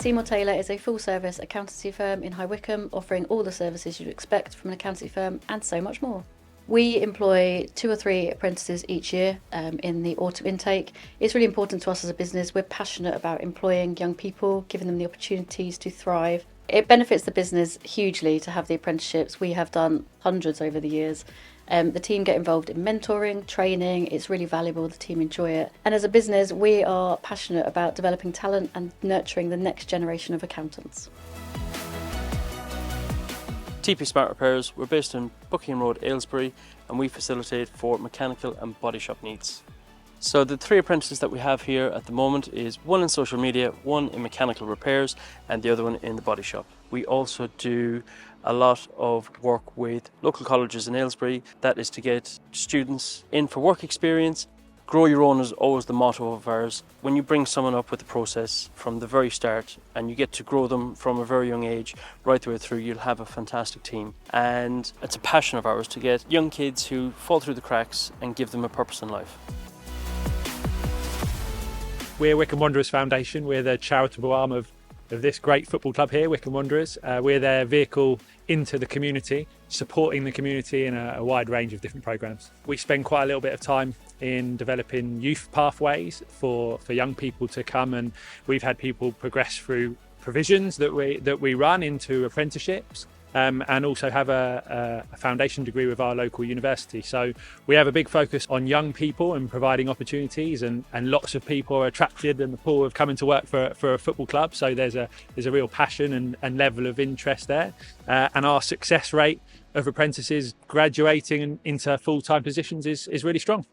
Seymour Taylor is a full-service accountancy firm in High Wycombe, offering all the services you'd expect from an accountancy firm and so much more. We employ 2 or 3 apprentices each year in the autumn intake. It's really important to us as a business. We're passionate about employing young people, giving them the opportunities to thrive. It benefits the business hugely to have the apprenticeships. We have done hundreds over the years. The team get involved in mentoring, training. It's really valuable. The team enjoy it. And as a business, we are passionate about developing talent and nurturing the next generation of accountants. TP Smart Repairs, we're based in Buckingham Road, Aylesbury, and we facilitate for mechanical and body shop needs. So the 3 apprentices that we have here at the moment is one in social media, one in mechanical repairs, and the other one in the body shop. We also do a lot of work with local colleges in Aylesbury. That is to get students in for work experience. Grow your own is always the motto of ours. When you bring someone up with the process from the very start and you get to grow them from a very young age right the way through, you'll have a fantastic team. And it's a passion of ours to get young kids who fall through the cracks and give them a purpose in life. We're Wycombe Wanderers Foundation. We're the charitable arm of this great football club here, Wycombe Wanderers. We're their vehicle into the community, supporting the community in a wide range of different programmes. We spend quite a little bit of time in developing youth pathways for young people to come, and we've had people progress through provisions that we run into apprenticeships. And also have a foundation degree with our local university. So we have a big focus on young people and providing opportunities, and lots of people are attracted in the pool of coming to work for a football club. So there's a real passion and level of interest there. And our success rate of apprentices graduating into full-time positions is really strong.